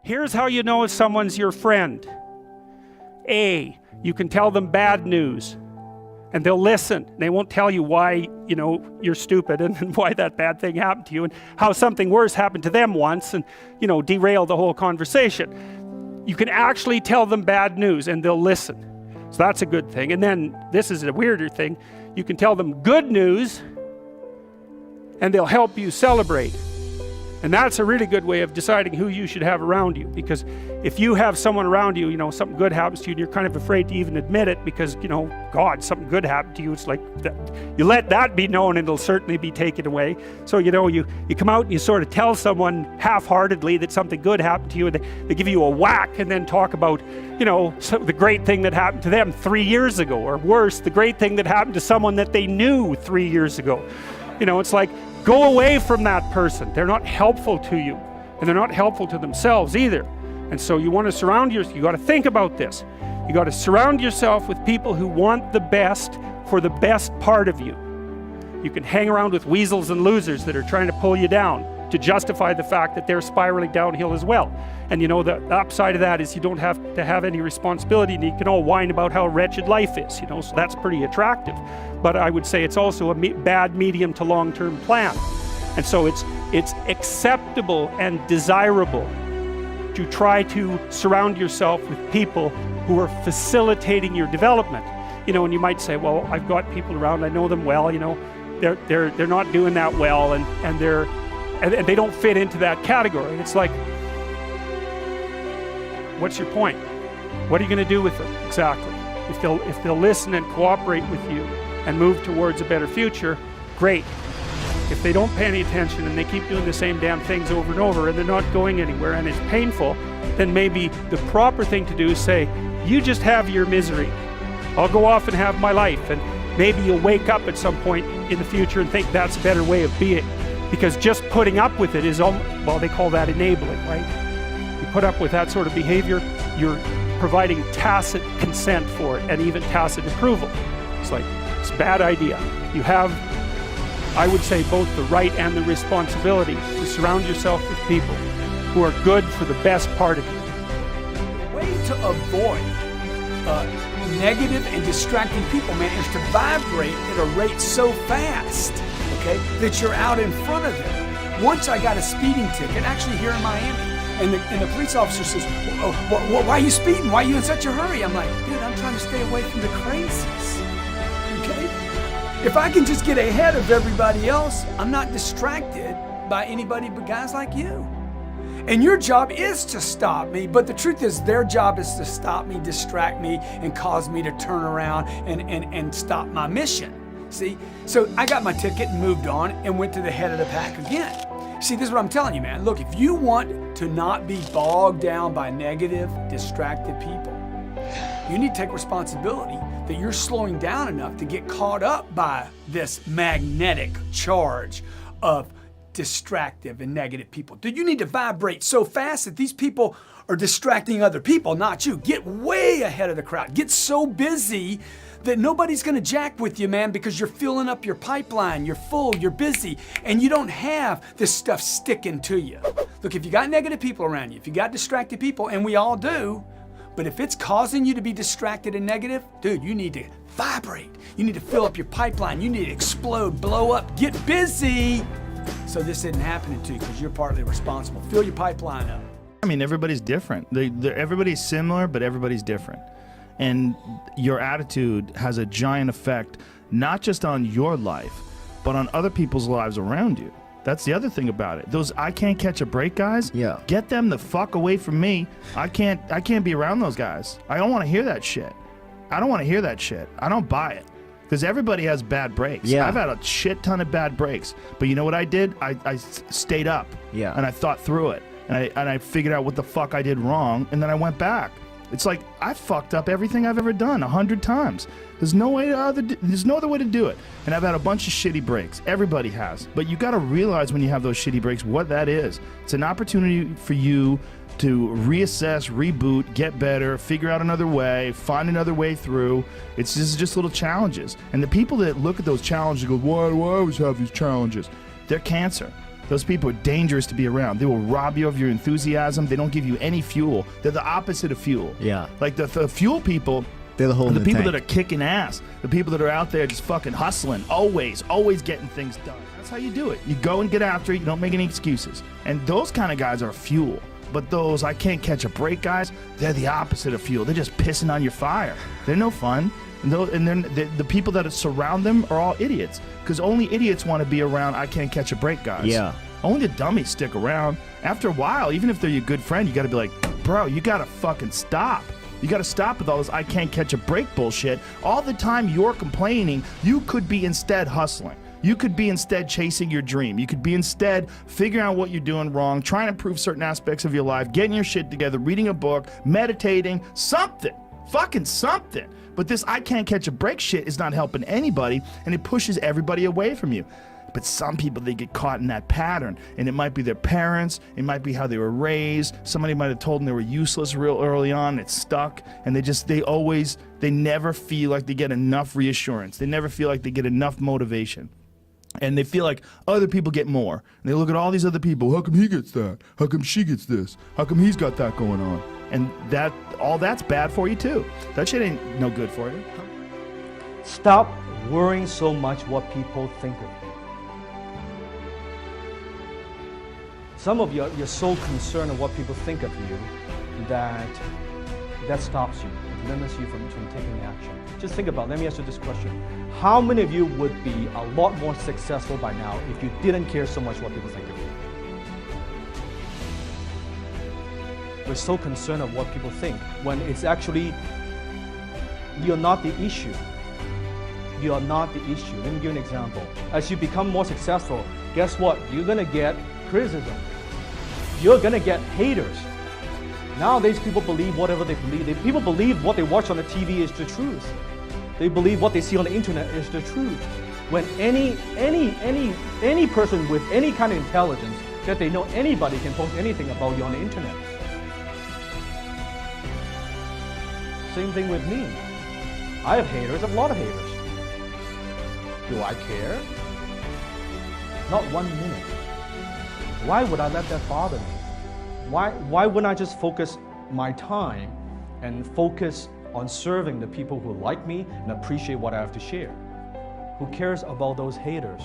Here's how you know if someone's your friend. A, you can tell them bad news and they'll listen. They won't tell you why, you're stupid and why that bad thing happened to you and how something worse happened to them once and, derail the whole conversation. You can actually tell them bad news and they'll listen. So that's a good thing. And then this is a weirder thing. You can tell them good news and they'll help you celebrate. And that's a really good way of deciding who you should have around you, because if you have someone around you, something good happens to you and you're kind of afraid to even admit it because, God, something good happened to you. It's like that, you let that be known and it'll certainly be taken away. So, you come out and you sort of tell someone half-heartedly that something good happened to you and they give you a whack and then talk about, the great thing that happened to them 3 years ago, or worse, the great thing that happened to someone that they knew 3 years ago. It's like, go away from that person. They're not helpful to you, and they're not helpful to themselves either. And so you want to surround yourself, you got to think about this. You got to surround yourself with people who want the best for the best part of you. You can hang around with weasels and losers that are trying to pull you down to justify the fact that they're spiraling downhill as well. And the upside of that is you don't have to have any responsibility, and you can all whine about how wretched life is, so that's pretty attractive. But I would say it's also a bad medium to long-term plan. And so it's acceptable and desirable to try to surround yourself with people who are facilitating your development. And you might say, well, I've got people around, I know them well, they're not doing that well, and they don't fit into that category. It's like, what's your point? What are you going to do with them exactly? If they'll listen and cooperate with you and move towards a better future, great. If they don't pay any attention and they keep doing the same damn things over and over and they're not going anywhere and it's painful, then maybe the proper thing to do is say, you just have your misery. I'll go off and have my life. And maybe you'll wake up at some point in the future and think that's a better way of being. Because just putting up with it is, well, they call that enabling, right? You put up with that sort of behavior, you're providing tacit consent for it and even tacit approval. It's like, it's a bad idea. You have, I would say, both the right and the responsibility to surround yourself with people who are good for the best part of you. The way to avoid negative and distracting people, man, is to vibrate at a rate so fast, okay, that you're out in front of them. Once I got a speeding ticket, actually here in Miami, and the police officer says, why are you speeding? Why are you in such a hurry? I'm like, dude, I'm trying to stay away from the crazies, okay? If I can just get ahead of everybody else, I'm not distracted by anybody but guys like you. And your job is to stop me, but the truth is their job is to stop me, distract me, and cause me to turn around and stop my mission. See? So I got my ticket and moved on and went to the head of the pack again. See, this is what I'm telling you, man. Look, if you want to not be bogged down by negative, distracted people, you need to take responsibility that you're slowing down enough to get caught up by this magnetic charge of distractive and negative people. Dude, you need to vibrate so fast that these people are distracting other people, not you. Get way ahead of the crowd. Get so busy that nobody's gonna jack with you, man, because you're filling up your pipeline, you're full, you're busy, and you don't have this stuff sticking to you. Look, if you got negative people around you, if you got distracted people, and we all do, but if it's causing you to be distracted and negative, dude, you need to vibrate. You need to fill up your pipeline. You need to explode, blow up, get busy, so this isn't happening to you because you're partly responsible. Fill your pipeline up. I mean, everybody's different. Everybody's similar, but everybody's different. And your attitude has a giant effect, not just on your life, but on other people's lives around you. That's the other thing about it. Those I can't catch a break guys, yeah. Get them the fuck away from me. I can't be around those guys. I don't want to hear that shit. I don't want to hear that shit. I don't buy it. Because everybody has bad breaks. Yeah. I've had a shit ton of bad breaks. But you know what I did? I stayed up. Yeah. And I thought through it. And I figured out what the fuck I did wrong. And then I went back. It's like, I fucked up everything I've ever done 100 times. There's no other way to do it. And I've had a bunch of shitty breaks. Everybody has. But you got to realize when you have those shitty breaks what that is. It's an opportunity for you to reassess, reboot, get better, figure out another way, find another way through. It's just little challenges. And the people that look at those challenges and go, why do I always have these challenges? They're cancer. Those people are dangerous to be around. They will rob you of your enthusiasm. They don't give you any fuel. They're the opposite of fuel. Yeah. Like the fuel people, They're the hole in the the people tank. that are kicking ass. The people that are out there just fucking hustling. Always getting things done. That's how you do it. You go and get after it. You don't make any excuses. And those kind of guys are fuel. But those I can't catch a break guys, they're the opposite of fuel. They're just pissing on your fire. They're no fun. And then the people that surround them are all idiots. Because only idiots want to be around I can't catch a break guys. Yeah. Only the dummies stick around. After a while, even if they're your good friend, you got to be like, bro, you got to fucking stop. You got to stop with all this I can't catch a break bullshit. All the time you're complaining, you could be instead hustling. You could be instead chasing your dream. You could be instead figuring out what you're doing wrong, trying to improve certain aspects of your life, getting your shit together, reading a book, meditating, something. Fucking something. But this I can't catch a break shit is not helping anybody, and it pushes everybody away from you. But some people, they get caught in that pattern, and it might be their parents, it might be how they were raised, somebody might have told them they were useless real early on, it's stuck, and they never feel like they get enough reassurance. They never feel like they get enough motivation. And they feel like other people get more. And they look at all these other people, how come he gets that? How come she gets this? How come he's got that going on? And all that's bad for you too. That shit ain't no good for you. Stop worrying so much what people think of you. Some of you, you're so concerned of what people think of you that stops you. It limits you from taking action. Just think about it. Let me ask you this question. How many of you would be a lot more successful by now if you didn't care so much what people think of you? We're so concerned of what people think when it's actually, you're not the issue. You are not the issue. Let me give you an example. As you become more successful, guess what? You're gonna get criticism. You're gonna get haters. Nowadays, people believe whatever they believe. People believe what they watch on the TV is the truth. They believe what they see on the internet is the truth. When any person with any kind of intelligence that they know, anybody can post anything about you on the internet. Same thing with me. I have haters, a lot of haters. Do I care? Not 1 minute. Why would I let that bother me? Why wouldn't I just focus my time and focus on serving the people who like me and appreciate what I have to share? Who cares about those haters?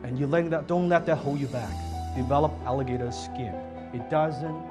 And don't let that hold you back. Develop alligator skin. It doesn't